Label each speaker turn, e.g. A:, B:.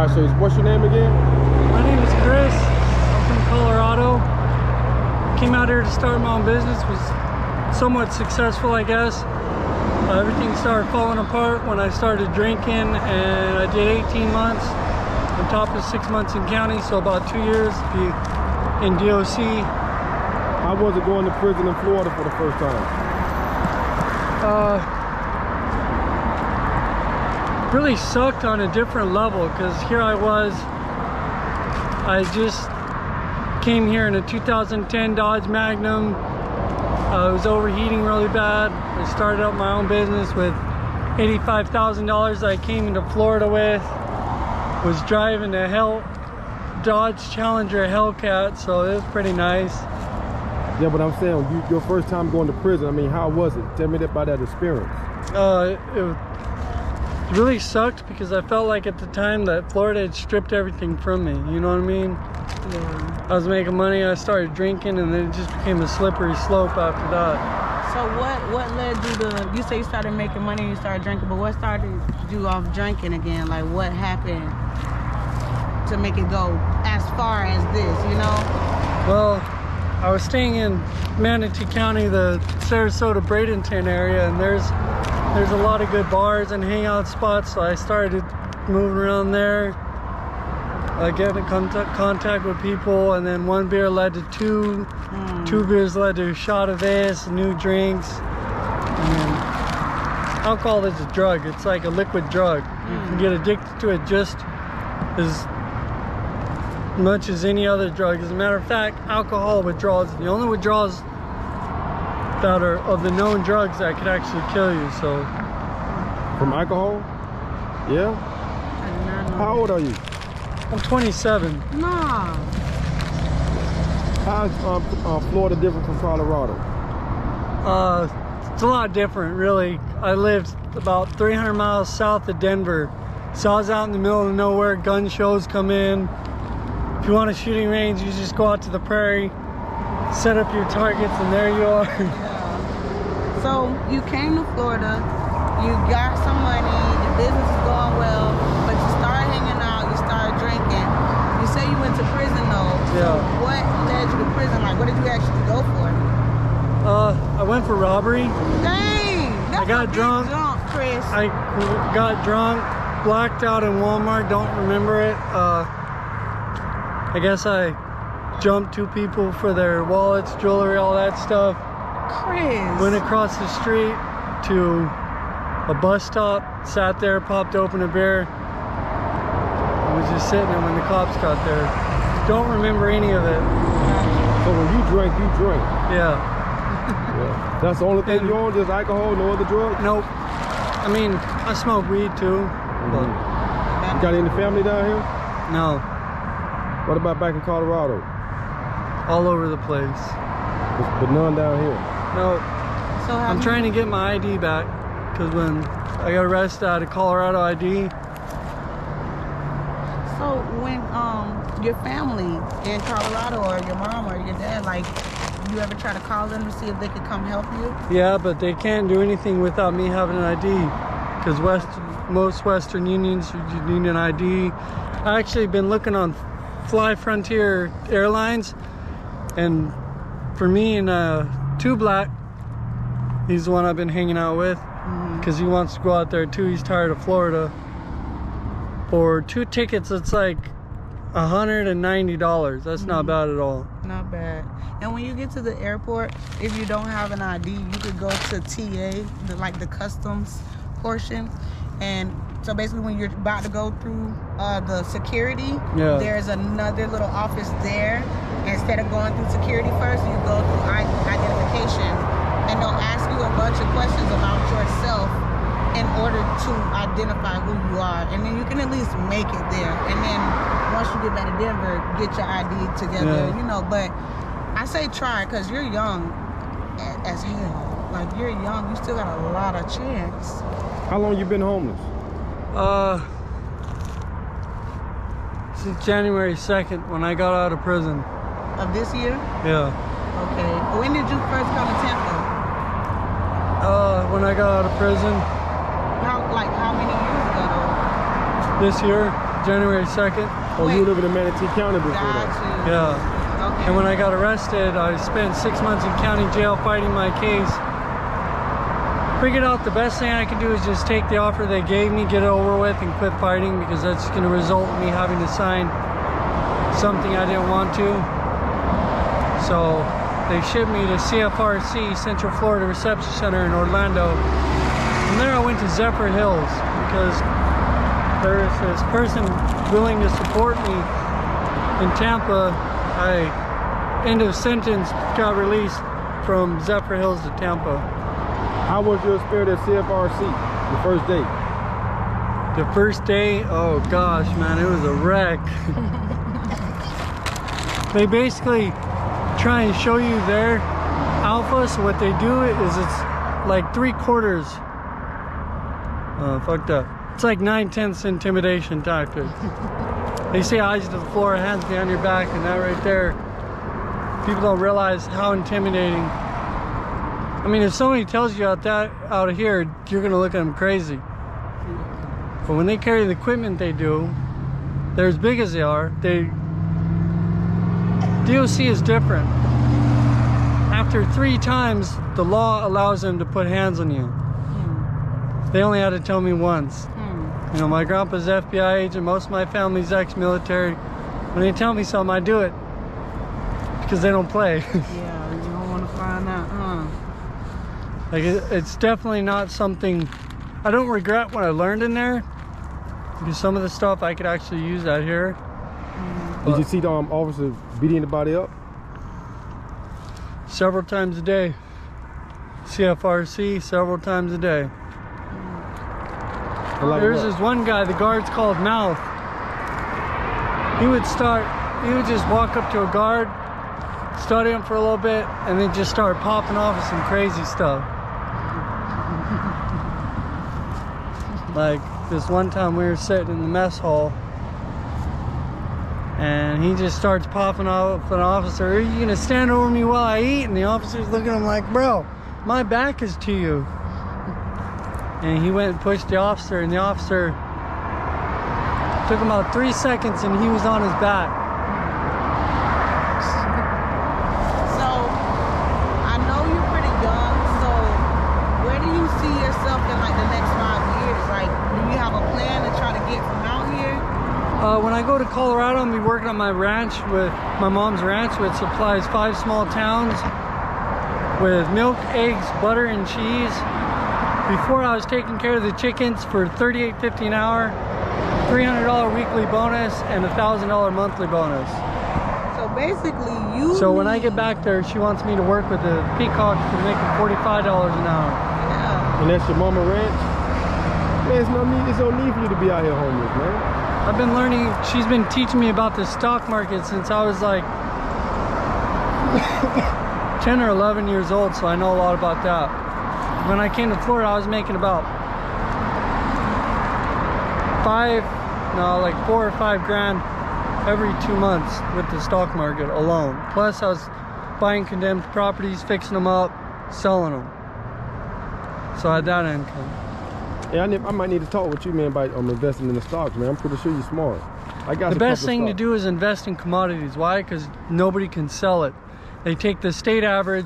A: All right, so what's your name again?
B: My name is Chris. I'm from Colorado. Came out here to start my own business. Was somewhat successful, I guess. Everything started falling apart when I started drinking, and I did 18 months on top of 6 months in county, so about 2 years in DOC.
A: How was it going to prison in Florida for the first time?
B: Really sucked on a different level, because here I was, I just came here in a 2010 Dodge Magnum. I was overheating really bad. I started up my own business with $85,000 I came into Florida with. Was driving a Dodge Challenger Hellcat, so it was pretty nice.
A: Yeah, but I'm saying, your first time going to prison, I mean, how was it? Tell me about that experience.
B: It really sucked, because I felt like at the time that Florida had stripped everything from me, you know what I mean? Yeah. I was making money, I started drinking, and then it just became a slippery slope after that.
C: So what led you to, you say you started making money and you started drinking, but what started you off drinking again? Like, what happened to make it go as far as this, you know?
B: Well, I was staying in Manatee County, the Sarasota, Bradenton area, and there's a lot of good bars and hangout spots, so I started moving around there, getting in contact with people, and then one beer led to two, two beers led to a shot of this, new drinks. And alcohol is a drug. It's like a liquid drug. You can get addicted to it just as much as any other drug. As a matter of fact, alcohol withdrawals, the only withdrawals that are of the known drugs that could actually kill you. So
A: from alcohol? Yeah? How old are you?
B: I'm 27.
C: Nah.
A: How's Florida different from Colorado?
B: It's a lot different, really. I lived about 300 miles south of Denver, so I was out in the middle of nowhere. Gun shows come in. If you want a shooting range, you just go out to the prairie, set up your targets, and there you are.
C: Yeah. So you came to Florida, you got some money, your business is going well, but you started hanging out, you started drinking. You say you went to prison though.
B: Yeah.
C: So what led you to prison? Like, what did you actually go for?
B: I went for robbery.
C: Dang! That's
B: I got drunk.
C: Chris.
B: I got drunk, blacked out in Walmart, don't remember it. I guess I jumped two people for their wallets, jewelry, all that stuff.
C: Chris.
B: Went across the street to a bus stop, sat there, popped open a beer. I was just sitting there when the cops got there. Don't remember any of it.
A: So when you drink, you drink?
B: Yeah.
A: Yeah. That's the only thing you own, just alcohol, no other drugs?
B: Nope. I mean, I smoke weed too. But
A: you got any family down here?
B: no.
A: What about back in Colorado?
B: All over the place.
A: But none down here?
B: No.
C: So
B: I'm trying to get my ID back, because when I got arrested, I had a Colorado ID.
C: So when your family in Colorado, or your mom or your dad, like, you ever try to call them to see if they could come help you?
B: Yeah, but they can't do anything without me having an ID, because most Western unions, you need an ID. I actually been looking on Fly Frontier Airlines, and for me and Two Black, he's the one I've been hanging out with, because he wants to go out there too. He's tired of Florida. For 2 tickets, it's like $190. That's not bad at all.
C: Not bad. And when you get to the airport, if you don't have an ID, you could go to TA, the customs portion. And so basically when you're about to go through the security, there's another little office there. Instead of going through security first, you go through identification, and they'll ask you a bunch of questions about yourself in order to identify who you are, and then you can at least make it there. And then once you get back to Denver, get your ID together, you know. But I say try, because you're young as hell. Like, you're young, you still got a lot of chance.
A: How long you been homeless?
B: Since January 2nd, when I got out of prison.
C: Of this year?
B: Yeah.
C: Okay. When did you first come to Tampa?
B: When I got out of prison.
C: How many years ago?
B: This year. January 2nd.
A: Oh, you were living in Manatee County before that?
C: Got you.
B: Yeah.
C: Okay.
B: And when I got arrested, I spent 6 months in county jail fighting my case. Figured out the best thing I could do is just take the offer they gave me, get it over with, and quit fighting, because that's going to result in me having to sign something I didn't want to. So they shipped me to CFRC, Central Florida Reception Center in Orlando. From there I went to Zephyr Hills because there is this person willing to support me in Tampa. I, end of sentence, got released from Zephyr Hills to Tampa.
A: How was your experience at CFRC, the first day?
B: The first day, oh gosh, man, it was a wreck. They basically try and show you their alpha, so what they do is it's like 3/4. Fucked up. It's like 9/10 intimidation tactic. They say eyes to the floor, hands behind your back, and that right there, people don't realize how intimidating. I mean, if somebody tells you out of here, you're gonna look at them crazy. But when they carry the equipment they do, they're as big as they are. DOC is different. After 3 times, the law allows them to put hands on you. They only had to tell me once. You know, my grandpa's FBI agent, most of my family's ex-military. When they tell me something, I do it. Because they don't play.
C: Yeah, you don't want to find out, huh?
B: Like, it's definitely not something, I don't regret what I learned in there. Because some of the stuff I could actually use out here.
A: Did you see the officers beating anybody up?
B: Several times a day. CFRC, several times a day.
A: Like
B: There's
A: what?
B: this one guy, the guard's called Mouth. He would just walk up to a guard, study him for a little bit, and then just start popping off with some crazy stuff. Like this one time we were sitting in the mess hall, and he just starts popping off an officer. Are you gonna stand over me while I eat? And the officer's looking at him like, bro, my back is to you. And he went and pushed the officer, and the officer took him about 3 seconds and he was on his back.
C: So, I know you're pretty young, so where do you see yourself in like the next 5 years? Like, do you have a plan to try to get from out here?
B: When I go to Colorado, I'm gonna be working on my ranch, with my mom's ranch, which supplies 5 small towns with milk, eggs, butter, and cheese. Before, I was taking care of the chickens for $38.50 an hour, $300 weekly bonus, and $1,000 monthly bonus.
C: So basically,
B: So when I get back there, she wants me to work with the peacocks to make them $45 an hour.
C: Yeah.
A: And that's your mama ranch? Man, there's no need for you to be out here homeless, man.
B: I've been learning, she's been teaching me about the stock market since I was like 10 or 11 years old, so I know a lot about that. When I came to Florida, I was making about 4 or 5 grand every 2 months with the stock market alone. Plus I was buying condemned properties, fixing them up, selling them. So I had that income.
A: Yeah, I might need to talk with you, man, about investing in the stocks, man. I'm pretty sure you're smart. I got
B: The best thing to do is invest in commodities. Why? Because nobody can sell it. They take the state average